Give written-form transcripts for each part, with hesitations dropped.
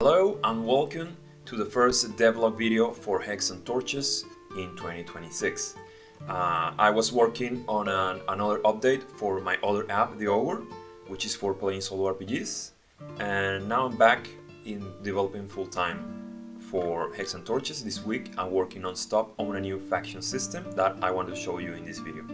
Hello and welcome to the first devlog video for Hex and Torches in 2026. I was working on another update for my other app, the Ogre, which is for playing solo RPGs, and now I'm back in developing full-time for Hex and Torches. This week I'm working non-stop on a new faction system that I want to show you in this video.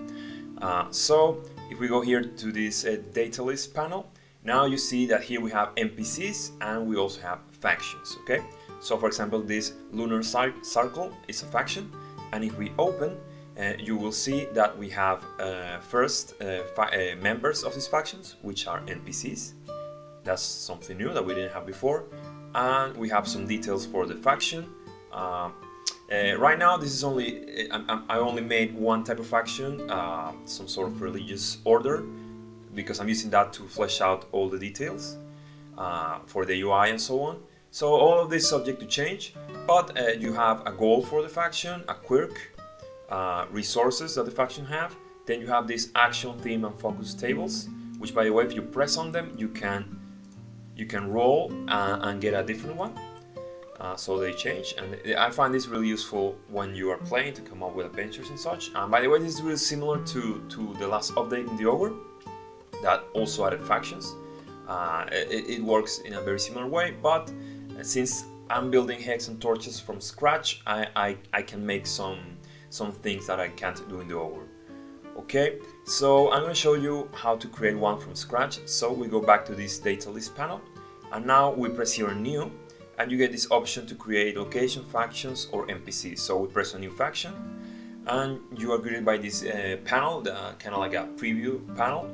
So if we go here to this data list panel, now you see that here we have NPCs and we also have factions, okay? So for example, this lunar circle is a faction, and if we open, you will see that we have first members of these factions, which are NPCs. That's something new that we didn't have before, and we have some details for the faction. Right now, this is only I only made one type of faction, some sort of religious order, because I'm using that to flesh out all the details for the UI and so on. So all of this is subject to change, but you have a goal for the faction, a quirk, resources that the faction have. Then you have these action, theme, and focus tables, which, by the way, if you press on them, you can roll and get a different one. So they change, and I find this really useful when you are playing to come up with adventures and such. And by the way, this is really similar to the last update in the Ogre that also added factions. It works in a very similar way, but since I'm building Hex and Torches from scratch, I can make some things that I can't do in the Ogre. Okay, so I'm going to show you how to create one from scratch. So we go back to this data list panel, and now we press here on new, and you get this option to create location, factions, or NPCs. So we press on new faction, and you are greeted by this panel, kind of like a preview panel.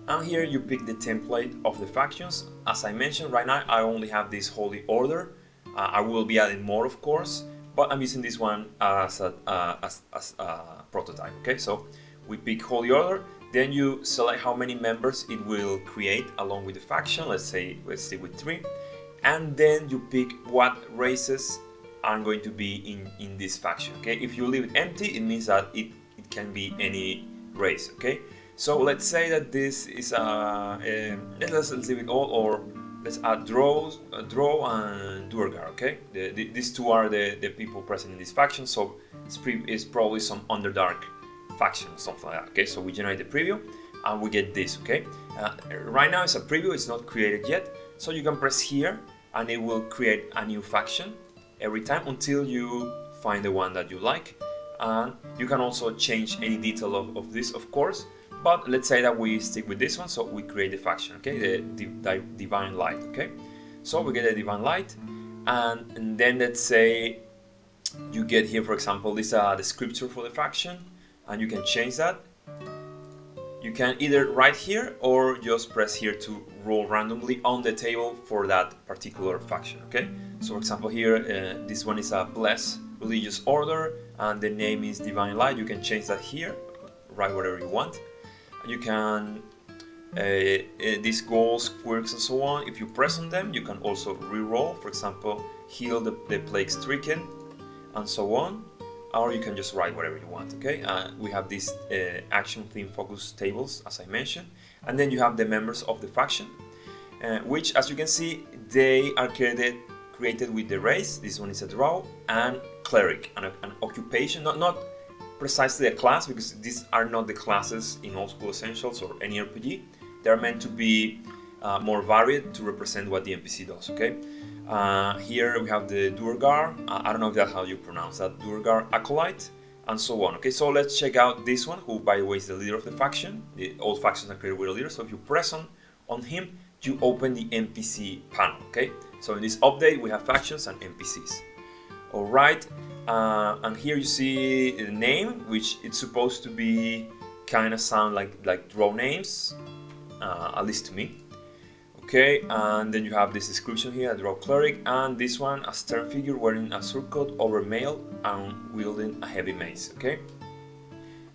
And here you pick the template of the factions. As I mentioned, right now I only have this Holy Order. I will be adding more, of course, but I'm using this one as a prototype. Okay, so we pick Holy Order, then you select how many members it will create along with the faction. Let's stick with 3, and then you pick what races are going to be in this faction. Okay, if you leave it empty, it means that it can be any race. Okay. So let's say that this is let's leave it all, or let's add Drow and Duergar. Okay, these two are the people present in this faction, so it's probably some Underdark faction or something like that. Okay, so we generate the preview and we get this. Okay, right now it's a preview, it's not created yet, so you can press here and it will create a new faction every time until you find the one that you like. And you can also change any detail of this, of course. But let's say that we stick with this one, so we create the faction, okay, the Divine Light, okay? So we get a Divine Light, and then let's say you get here, for example, this the scripture for the faction, and you can change that. You can either write here or just press here to roll randomly on the table for that particular faction, okay? So for example here, this one is a Blessed Religious Order, and the name is Divine Light. You can change that here, write whatever you want. You can, these goals, quirks, and so on, if you press on them, you can also re-roll. For example, heal the plague stricken, and so on. Or you can just write whatever you want, okay? We have these action, theme, focus tables, as I mentioned. And then you have the members of the faction, which, as you can see, they are created with the race. This one is a Drow, and cleric, and an occupation, not precisely a class, because these are not the classes in Old School Essentials or any RPG. They're meant to be more varied to represent what the NPC does, okay? Here we have the Duergar, I don't know if that's how you pronounce that, Duergar Acolyte, and so on, okay? So let's check out this one, who, by the way, is the leader of the faction. All factions are created with a leader, so if you press on him, you open the NPC panel, okay? So in this update, we have factions and NPCs. All right, and here you see the name, which it's supposed to be kind of sound like Drow names, at least to me. Okay, and then you have this description here, a Drow cleric, and this one, a stern figure wearing a surcoat over mail and wielding a heavy mace. Okay,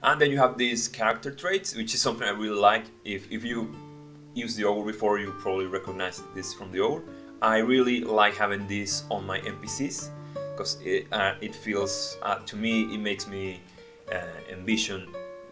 and then you have these character traits, which is something I really like. If you use the Ogre before, you probably recognize this from the Ogre. I really like having this on my NPCs, because it feels, to me, it makes me envision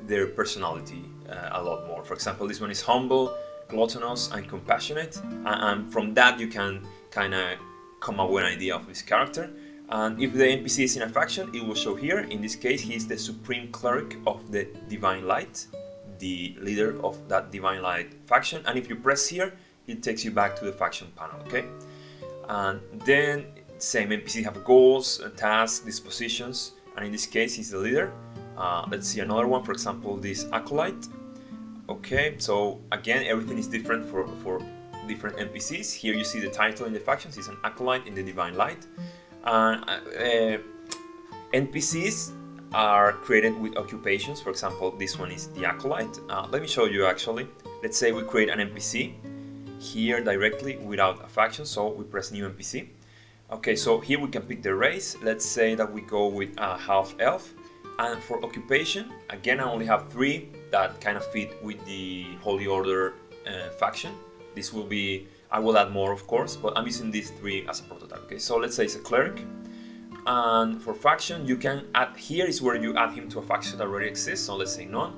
their personality a lot more. For example, this one is humble, gluttonous, and compassionate, and from that you can kind of come up with an idea of this character. And if the NPC is in a faction, it will show here. In this case, he is the Supreme Cleric of the Divine Light, the leader of that Divine Light faction. And if you press here, it takes you back to the faction panel, okay? And then same NPC have goals, tasks, dispositions, and in this case, he's the leader. Let's see another one, for example, this Acolyte. Okay, so again, everything is different for different NPCs. Here you see the title in the factions, he's an Acolyte in the Divine Light. NPCs are created with occupations. For example, this one is the Acolyte. Let me show you actually. Let's say we create an NPC here directly without a faction, so we press new NPC. Okay, so here we can pick the race. Let's say that we go with a half elf. And for occupation, again, I only have 3 that kind of fit with the Holy Order faction. This will be, I will add more of course, but I'm using these 3 as a prototype. Okay, so let's say it's a cleric. And for faction, you can add, here is where you add him to a faction that already exists. So let's say none.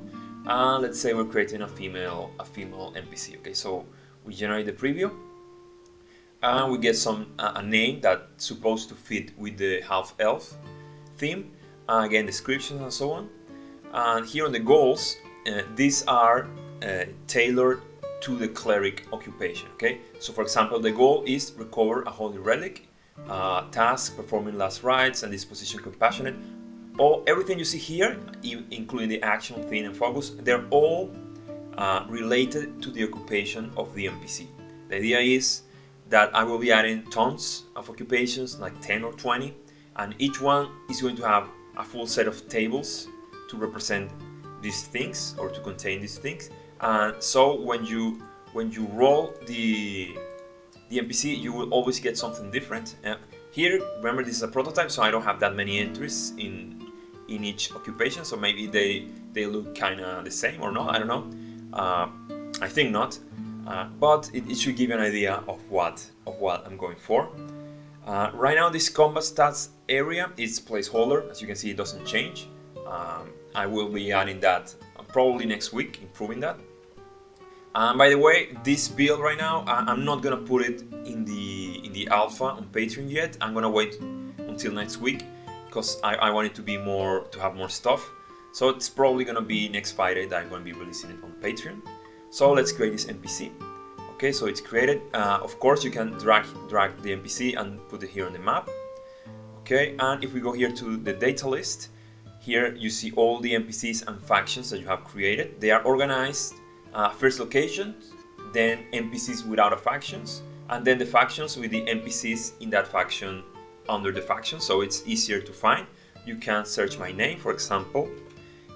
And let's say we're creating a female NPC. Okay, so we generate the preview. And we get a name that's supposed to fit with the half elf theme. Again, descriptions and so on. And here on the goals, these are tailored to the cleric occupation. Okay, so for example, the goal is recover a holy relic, task performing last rites, and disposition compassionate. Everything you see here, including the action, theme, and focus, they're all related to the occupation of the NPC. The idea is that I will be adding tons of occupations, like 10 or 20, and each one is going to have a full set of tables to represent these things or to contain these things. And so when you roll the NPC, you will always get something different. Here, remember, this is a prototype, so I don't have that many entries in each occupation, so maybe they look kind of the same or not, I don't know. I think not, but it should give you an idea of what I'm going for. Right now, this combat stats area is placeholder. As you can see, it doesn't change. I will be adding that probably next week, improving that. By the way, this build right now, I'm not gonna put it in the alpha on Patreon yet. I'm gonna wait until next week because I want it to have more stuff. So it's probably gonna be next Friday that I'm gonna be releasing it on Patreon. So let's create this NPC. Okay, so it's created. Of course, you can drag the NPC and put it here on the map. Okay, and if we go here to the data list, here you see all the NPCs and factions that you have created. They are organized. First locations, then NPCs without a factions, and then the factions with the NPCs in that faction under the faction, so it's easier to find. You can search my name, for example.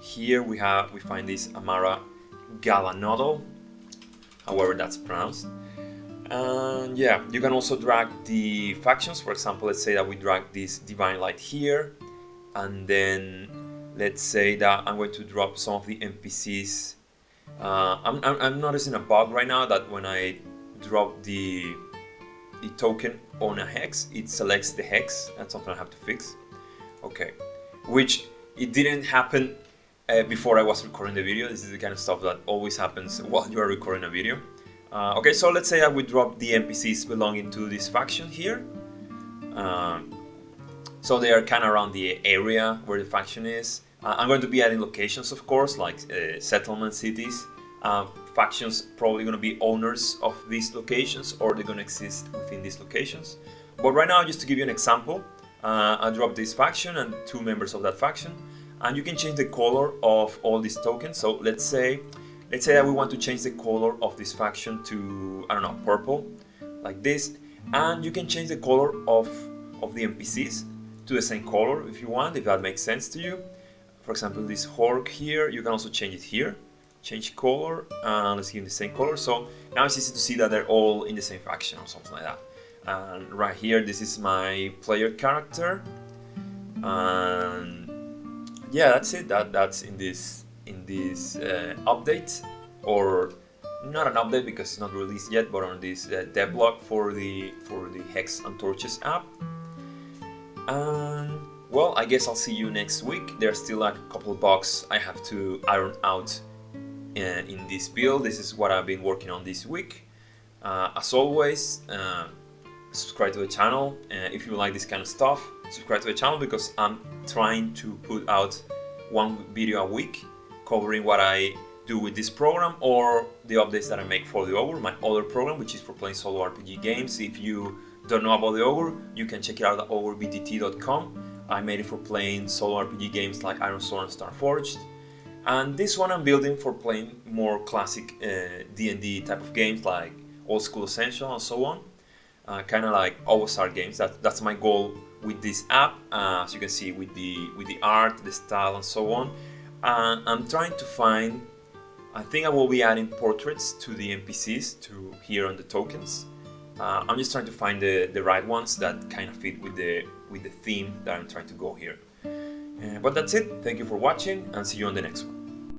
Here we find this Amara Galanodal, however that's pronounced. And yeah, you can also drag the factions. For example, let's say that we drag this Divine Light here, and then let's say that I'm going to drop some of the NPCs. I'm noticing a bug right now that when I drop the token on a hex, it selects the hex. That's something I have to fix. Okay, which it didn't happen before I was recording the video. This is the kind of stuff that always happens while you are recording a video. Okay, so let's say I would drop the NPCs belonging to this faction here. So they are kind of around the area where the faction is. I'm going to be adding locations, of course, like settlement cities. Factions probably going to be owners of these locations, or they're going to exist within these locations. But right now, just to give you an example, I dropped this faction and 2 members of that faction, and you can change the color of all these tokens. So let's say that we want to change the color of this faction to, I don't know, purple, like this, and you can change the color of the NPCs to the same color if you want, if that makes sense to you. For example, this Hork here, you can also change it here. Change color, and let's give it the same color. So now it's easy to see that they're all in the same faction or something like that. And right here, this is my player character. And yeah, that's it. That's in this update, or not an update because it's not released yet, but on this devlog for the Hex and Torches app. And well, I guess I'll see you next week. There's still like a couple of bugs I have to iron out in this build. This is what I've been working on this week. As always, subscribe to the channel. If you like this kind of stuff, subscribe to the channel, because I'm trying to put out one video a week covering what I do with this program or the updates that I make for the Ogre, my other program, which is for playing solo RPG games. If you don't know about the Ogre, you can check it out at ogrebtt.com. I made it for playing solo RPG games like Iron Sword and Starforged. And this one I'm building for playing more classic D&D type of games like Old School Essential and so on. Kind of like OSR games. That's my goal with this app. As you can see, with the art, the style, and so on. And I'm trying to find. I think I will be adding portraits to the NPCs to here on the tokens. I'm just trying to find the right ones that kind of fit with the theme that I'm trying to go here. But that's it. Thank you for watching, and see you on the next one.